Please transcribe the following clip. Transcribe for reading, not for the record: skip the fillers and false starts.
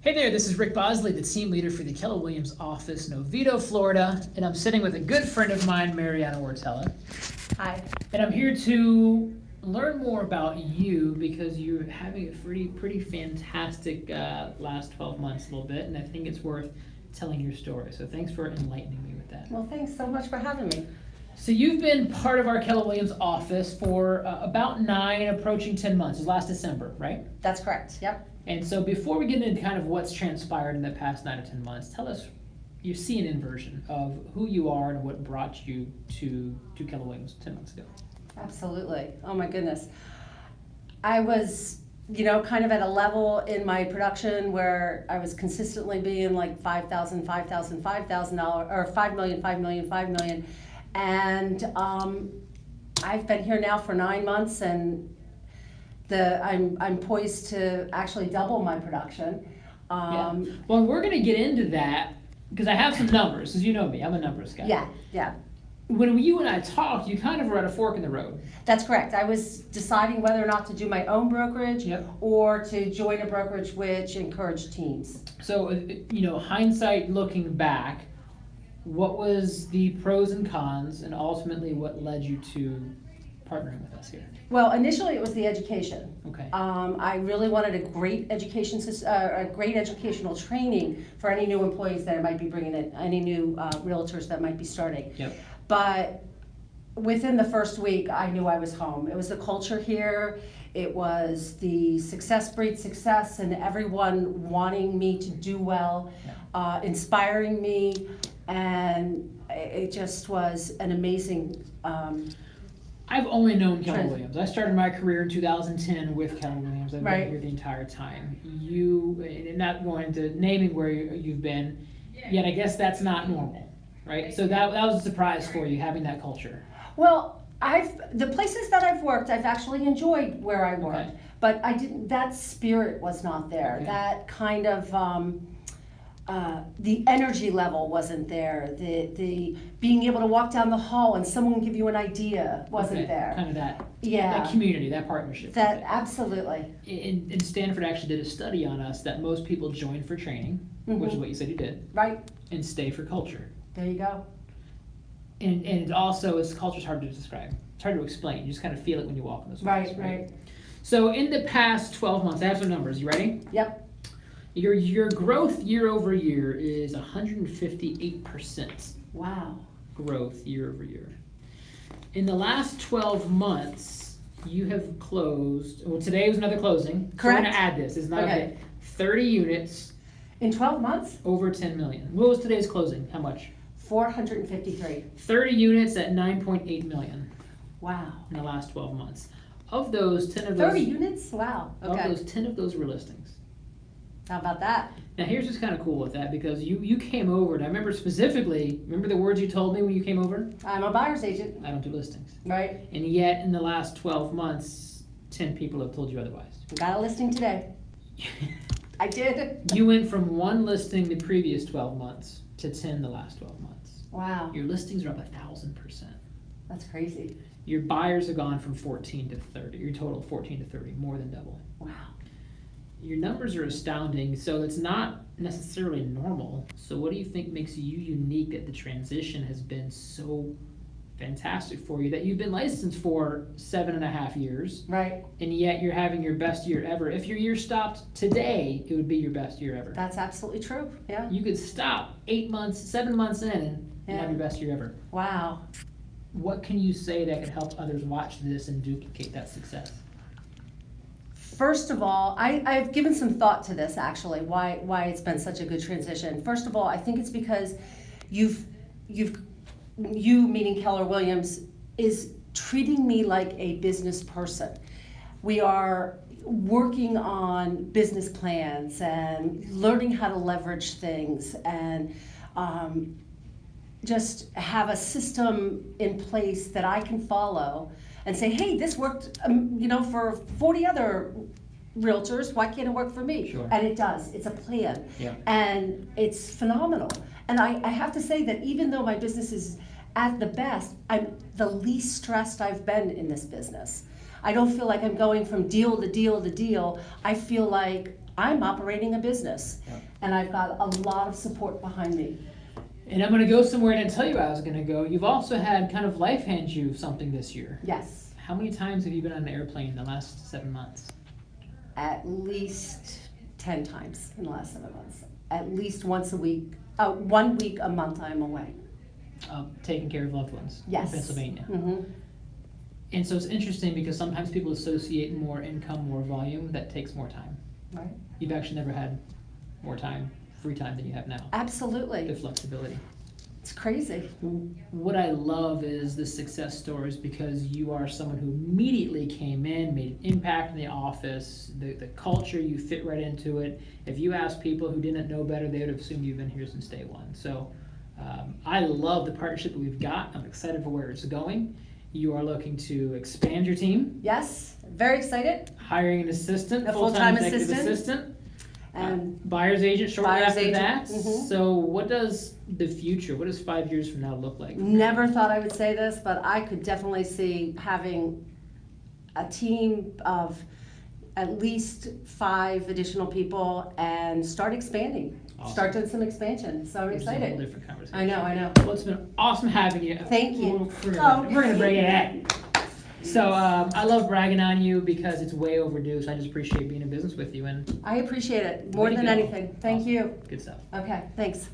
Hey there, this is Rick Bosley, the team leader for the Keller Williams office in Oviedo, Florida, and I'm sitting with a good friend of mine, Mariana Wartella. Hi. And I'm here to learn more about you because you're having a pretty fantastic last 12 months a little bit, and I think it's worth telling your story. So thanks for enlightening me with that. Well, thanks so much for having me. So you've been part of our Keller Williams office for about 9, approaching 10 months. It was last December, right? That's correct. Yep. And so before we get into kind of what's transpired in the past 9 or 10 months, tell us your CNN version of who you are and what brought you to Keller Williams 10 months ago. Absolutely. Oh my goodness. I was, kind of at a level in my production where I was consistently being like $5,000, $5,000 or $5 million, $5 million, $5 million. And I've been here now for 9 months, and I'm poised to actually double my production. Yeah. Well, we're going to get into that because I have some numbers. As you know me, I'm a numbers guy. Yeah. When you and I talked, you kind of were at a fork in the road. That's correct. I was deciding whether or not to do my own brokerage or to join a brokerage which encouraged teams. So, hindsight looking back, what was the pros and cons, and ultimately what led you to partnering with us here? Well, initially it was the education. Okay. I really wanted a great educational training for any new employees that I might be bringing in, any new realtors that might be starting. Yep. But within the first week, I knew I was home. It was the culture here. It was the success breeds success, and everyone wanting me to do well, inspiring me, and it just was an amazing. I've only known Keller Williams. I started my career in 2010 with Keller Williams. I've been here the entire time. And not going into naming where you've been, yet I guess that's not normal, right? So that was a surprise for you, having that culture. Well, the places that I've worked, I've actually enjoyed where I worked, but I didn't. That spirit was not there. Okay. That kind of the energy level wasn't there. The being able to walk down the hall and someone give you an idea wasn't there. Kind of that community, that partnership. That absolutely. And Stanford actually did a study on us that most people join for training, which is what you said you did, right, and stay for culture. There you go. And it also culture's hard to describe. It's hard to explain. You just kind of feel it when you walk in those places, right. So in the past 12 months, I have some numbers. You ready? Yep. Your growth year over year is 158%. Wow. Growth year over year. In the last 12 months, you have closed, well, today was another closing. Correct. So we're going to add this. It's not okay. 30 units. In 12 months? Over 10 million. What was today's closing? How much? 453. 30 units at 9.8 million. Wow. In the last 12 months. Of those, 10 of those. 30 units? Wow. Okay. Of those, 10 of those were listings. How about that? Now here's what's kind of cool with that, because you came over, and I remember specifically, remember the words you told me when you came over? I'm a buyer's agent. I don't do listings. Right. And yet in the last 12 months, 10 people have told you otherwise. Got a listing today. I did. You went from 1 listing the previous 12 months to 10 the last 12 months. Wow. Your listings are up 1,000%. That's crazy. Your buyers have gone from 14 to 30. Your total 14 to 30, more than double. Wow. Your numbers are astounding, so it's not necessarily normal. So what do you think makes you unique, that the transition has been so fantastic for you, that you've been licensed for 7.5 years? Right. And yet you're having your best year ever. If your year stopped today, it would be your best year ever. That's absolutely true, yeah. You could stop 8 months, 7 months in and have your best year ever. Wow. What can you say that could help others watch this and duplicate that success? First of all, I've given some thought to this, actually, why it's been such a good transition. First of all, I think it's because you meaning Keller Williams is treating me like a business person. We are working on business plans and learning how to leverage things, and just have a system in place that I can follow and say, hey, this worked, for 40 other realtors, why can't it work for me? Sure. And it does. It's a plan. Yeah. And it's phenomenal. And I have to say that even though my business is at the best, I'm the least stressed I've been in this business. I don't feel like I'm going from deal to deal to deal. I feel like I'm operating a business. Yep. And I've got a lot of support behind me. And I'm gonna go somewhere I didn't tell you I was gonna go. You've also had kind of life hand you something this year. Yes. How many times have you been on an airplane in the last 7 months? At least 10 times in the last 7 months. At least once a week, 1 week a month I'm away. Taking care of loved ones Yes. in Pennsylvania. Mm-hmm. And so it's interesting because sometimes people associate more income, more volume, that takes more time. Right. You've actually never had more time, free time than you have now. Absolutely. The flexibility. It's crazy. What I love is the success stories because you are someone who immediately came in, made an impact in the office, the culture, you fit right into it. If you ask people who didn't know better, they would have assumed you've been here since day one. So I love the partnership that we've got. I'm excited for where it's going. You are looking to expand your team. Yes, very excited. Hiring an assistant, A full-time full-time executive assistant. And Buyer's agent shortly buyer's after agent, that. mhm. So what does the future, what does 5 years from now look like? never thought I would say this, but I could definitely see having a team of at least 5 additional people and start expanding. Awesome. Start doing some expansion. So I'm Which is a whole excited. different conversation. I know. Well, it's been awesome having you. Thank you. We're gonna bring it in. So I love bragging on you because it's way overdue. So I just appreciate being in business with you and I appreciate it more Way to than go. anything. Thank Awesome. you. good stuff. Okay, thanks.